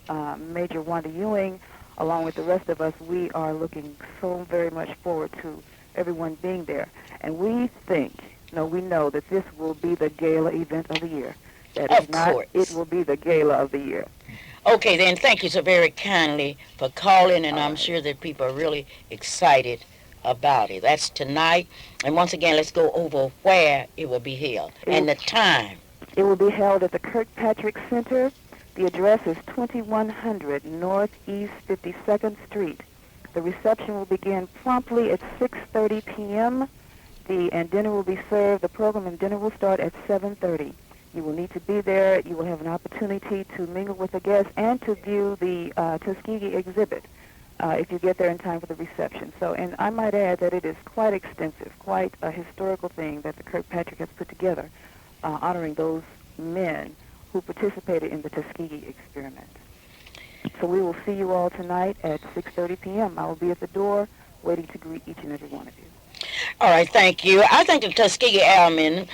F: Major Wanda Ewing, along with the rest of us, we are looking so very much forward to everyone being there. And we know that this will be the gala event of the year.
A: Of course.
F: It will be the gala of the year.
A: Okay, then, thank you so very kindly for calling, and I'm sure that people are really excited about it. That's tonight. And once again, let's go over where it will be held and the time.
F: It will be held at the Kirkpatrick Center. The address is 2100 Northeast 52nd Street. The reception will begin promptly at 6:30 p.m. And dinner will be served. The program and dinner will start at 7:30. You will need to be there. You will have an opportunity to mingle with the guests and to view the Tuskegee exhibit if you get there in time for the reception. And I might add that it is quite extensive, quite a historical thing that the Kirkpatrick has put together, honoring those men who participated in the Tuskegee experiment. So we will see you all tonight at 6:30 p.m. I will be at the door waiting to greet each and every one of you.
A: All right, thank you. I think the Tuskegee Airmen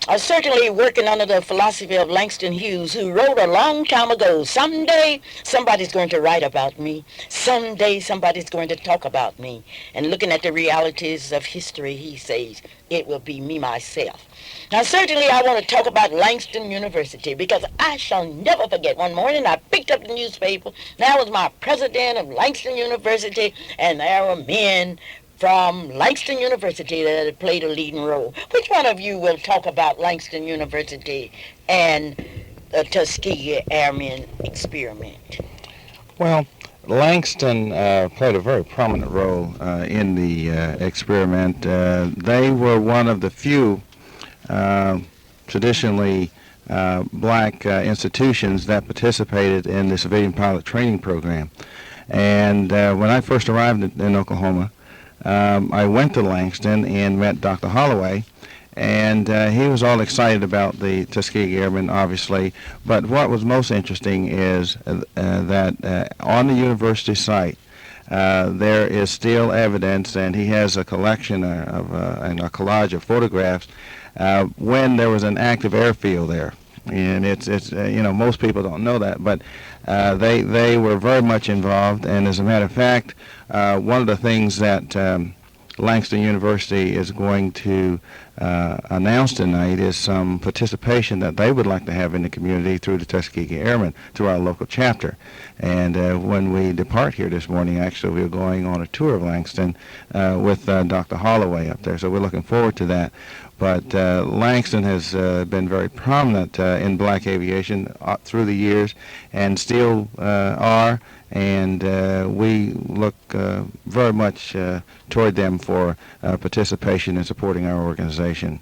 A: are certainly working under the philosophy of Langston Hughes, who wrote a long time ago, someday somebody's going to write about me. Someday somebody's going to talk about me. And looking at the realities of history, he says, it will be me myself. Now, certainly I want to talk about Langston University, because I shall never forget one morning I picked up the newspaper. That was my president of Langston University, and there were men from Langston University that had played a leading role. Which one of you will talk about Langston University and the Tuskegee Airmen experiment?
B: Well, Langston played a very prominent role in the experiment. They were one of the few traditionally black institutions that participated in the civilian pilot training program. And when I first arrived in Oklahoma, I went to Langston and met Dr. Holloway, and he was all excited about the Tuskegee Airmen, obviously. But what was most interesting is that on the university site, there is still evidence, and he has a collection and a collage of photographs when there was an active airfield there. And it's most people don't know that, but they were very much involved. And as a matter of fact, one of the things that Langston University is going to announce tonight is some participation that they would like to have in the community through the Tuskegee Airmen, through our local chapter. And when we depart here this morning, actually, we're going on a tour of Langston with Dr. Holloway up there. So we're looking forward to that. But Langston has been very prominent in black aviation through the years, and still are, and we look very much toward them for participation in supporting our organization.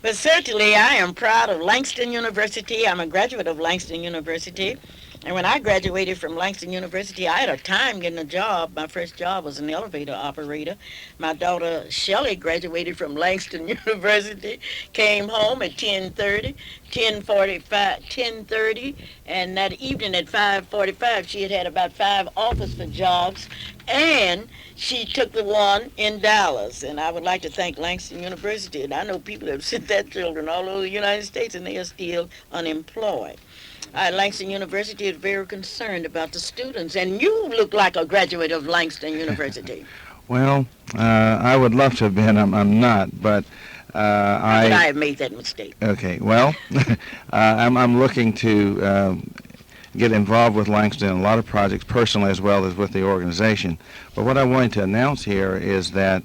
A: Well, certainly I am proud of Langston University. I'm a graduate of Langston University. And when I graduated from Langston University, I had a time getting a job. My first job was an elevator operator. My daughter Shelley graduated from Langston University, came home at 10:30, 10:30, and that evening at 5:45, she had about 5 offers for jobs, and she took the one in Dallas. And I would like to thank Langston University. And I know people have sent their children all over the United States, and they are still unemployed. Langston University is very concerned about the students, and you look like a graduate of Langston University.
B: Well, I would love to have been. I'm not, but
A: I have made that mistake.
B: Okay, well, I'm looking to get involved with Langston in a lot of projects, personally as well as with the organization. But what I wanted to announce here is that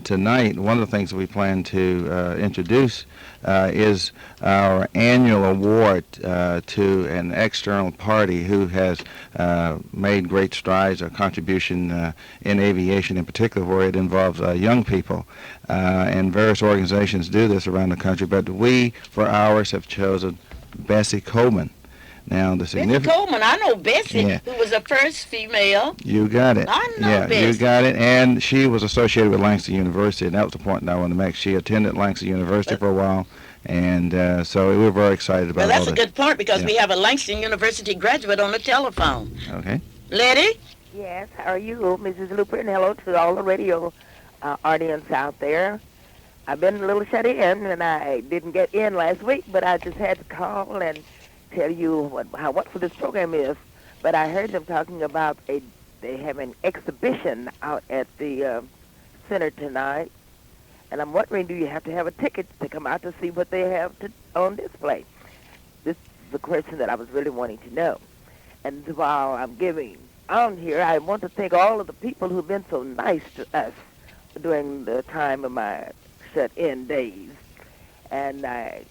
B: tonight, one of the things that we plan to introduce is our annual award to an external party who has made great strides or contribution in aviation in particular, where it involves young people. And various organizations do this around the country, but we, for ours, have chosen Bessie Coleman. Now, the
A: Bessie
B: significant...
A: Coleman, I know Bessie,
B: Yeah.
A: who was the first female.
B: You got it.
A: I know
B: Yeah,
A: Bessie.
B: you got it. And she was associated with Langston University, and that was the point that I wanted to make. She attended Langston University for a while, and so we were very excited about
A: Well, that's
B: all
A: a
B: that.
A: good point because
B: Yeah.
A: we have a Langston University graduate on the telephone.
B: Okay.
A: Letty?
F: Yes, how are you, Mrs. Luper? And hello to all the radio audience out there. I've been a little shut in, and I didn't get in last week, but I just had to call and tell you how wonderful this program is. But I heard them talking about they have an exhibition out at the center tonight, and I'm wondering, do you have to have a ticket to come out to see what they have on display? This is the question that I was really wanting to know. And while I'm giving on here, I want to thank all of the people who've been so nice to us during the time of my shut-in days. And I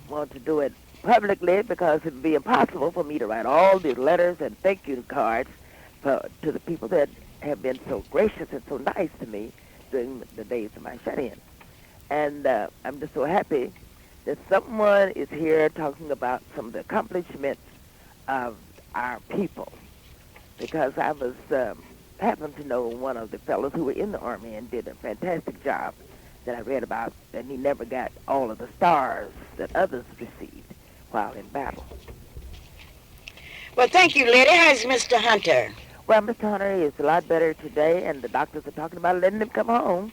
F: want to do it publicly because it would be impossible for me to write all these letters and thank you cards to the people that have been so gracious and so nice to me during the days of my shut-in. And I'm just so happy that someone is here talking about some of the accomplishments of our people, because I was happened to know one of the fellows who were in the Army and did a fantastic job that I read about, and he never got all of the stars that others received while in battle.
A: Well, thank you, Letty. How's Mr. Hunter?
F: Well, Mr. Hunter is a lot better today, and the doctors are talking about letting him come home.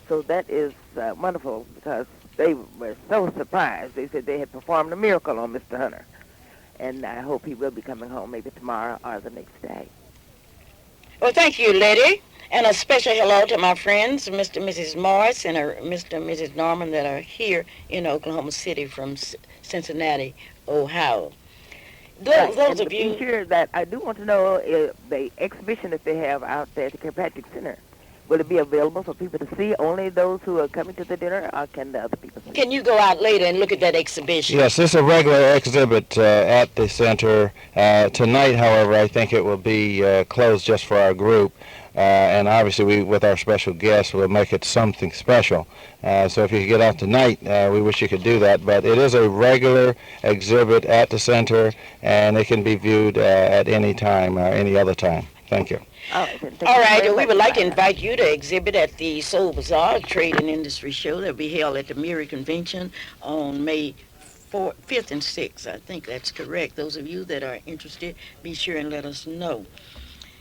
F: So that is wonderful, because they were so surprised. They said they had performed a miracle on Mr. Hunter. And I hope he will be coming home maybe tomorrow or the next day.
A: Well, thank you, Letty. And a special hello to my friends, Mr. and Mrs. Morris and Mr. and Mrs. Norman, that are here in Oklahoma City from Cincinnati, Ohio. Those of you...
F: Be sure that I do want to know the exhibition that they have out there at the Kirkpatrick Center. Will it be available for people to see, only those who are coming to the dinner, or can the other people see?
A: Can you go out later and look at that exhibition?
B: Yes, this is a regular exhibit at the center. Tonight, however, I think it will be closed just for our group. And obviously, we, with our special guests, will make it something special. So if you could get out tonight, we wish you could do that. But it is a regular exhibit at the center, and it can be viewed at any time, any other time. Thank you.
A: All right, we would like to invite you to exhibit at the Soul Bazaar Trade and Industry Show that will be held at the Murray Convention on May 5th and 6th. I think that's correct. Those of you that are interested, be sure and let us know.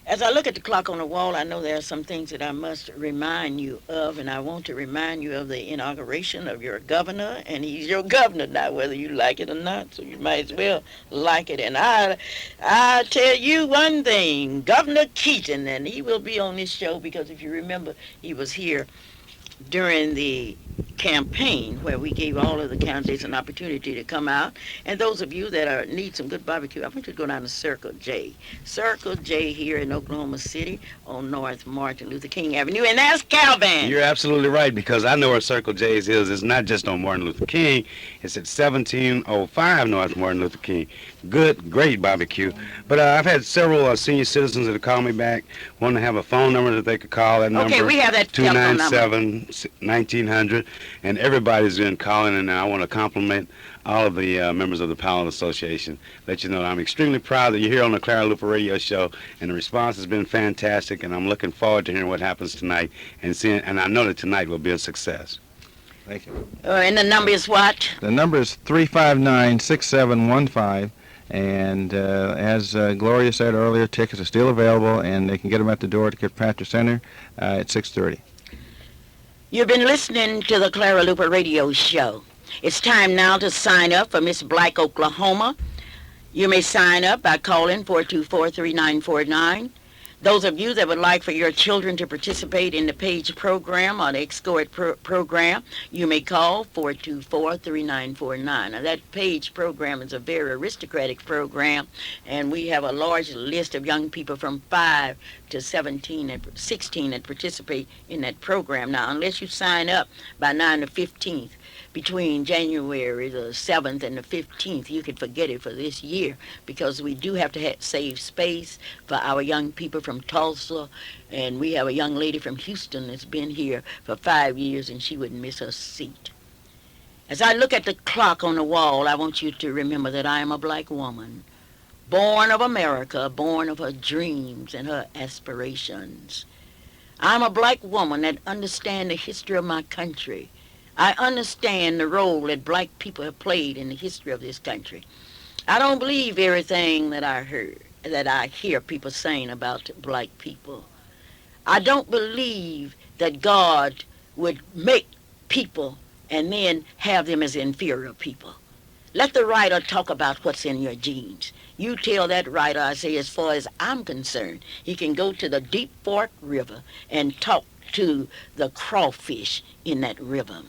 A: As I look at the clock on the wall, I know there are some things that I must remind you of, and I want to remind you of the inauguration of your governor, and he's your governor now, whether you like it or not, so you might as well like it. And I tell you one thing, Governor Keaton, and he will be on this show because if you remember, he was here during the campaign where we gave all of the candidates an opportunity to come out. And those of you that need some good barbecue, I want you to go down to Circle J. Circle J here in Oklahoma City on North Martin Luther King Avenue. And that's Calvin.
G: You're absolutely right, because I know where Circle J's is. It's not just on Martin Luther King. It's at 1705 North Martin Luther King. Good, great barbecue. But I've had several senior citizens that have called me back, wanting to have a phone number that they could call. That number,
A: okay, we have that telephone number.
G: 297-1900. And everybody's been calling, and I want to compliment all of the members of the Pilot Association. Let you know that I'm extremely proud that you're here on the Clara Luper Radio Show, and the response has been fantastic, and I'm looking forward to hearing what happens tonight, and I know that tonight will be a success.
B: Thank you.
A: And the number is what?
B: The number is 359-6715. And as Gloria said earlier, tickets are still available, and they can get them at the door at the Kirkpatrick Center at 6:30.
A: You've been listening to the Clara Luper Radio Show. It's time now to sign up for Miss Black Oklahoma. You may sign up by calling 424-3949. Those of you that would like for your children to participate in the PAGE program or the Escort program, you may call 424-3949. Now, that PAGE program is a very aristocratic program, and we have a large list of young people from 5 to 17 and 16 that participate in that program. Now, unless you sign up by 9 to 15th, between January the 7th and the 15th, you can forget it for this year, because we do have to save space for our young people from Tulsa, and we have a young lady from Houston that's been here for 5 years, and she wouldn't miss her seat. As I look at the clock on the wall, I want you to remember that I am a black woman, born of America, born of her dreams and her aspirations. I'm a black woman that understands the history of my country. I understand the role that black people have played in the history of this country. I don't believe everything that I hear people saying about black people. I don't believe that God would make people and then have them as inferior people. Let the writer talk about what's in your genes. You tell that writer, I say, as far as I'm concerned, he can go to the Deep Fork River and talk to the crawfish in that river.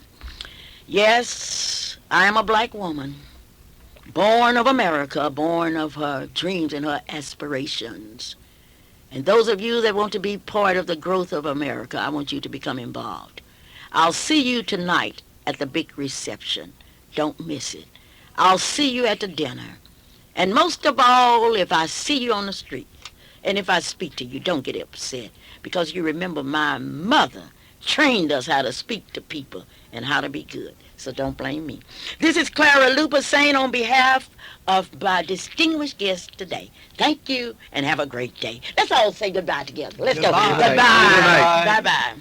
A: Yes, I am a black woman, born of America, born of her dreams and her aspirations. And those of you that want to be part of the growth of America, I want you to become involved. I'll see you tonight at the big reception. Don't miss it. I'll see you at the dinner. And most of all, if I see you on the street, and if I speak to you, don't get upset, because you remember my mother trained us how to speak to people and how to be good. So don't blame me. This is Clara Luper saying on behalf of my distinguished guest today, thank you and have a great day. Let's all say goodbye together. Let's go. Goodbye. Bye-bye.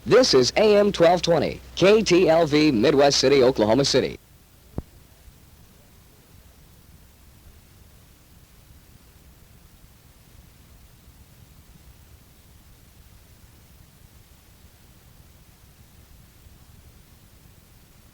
H: This is AM 1220, KTLV, Midwest City, Oklahoma City.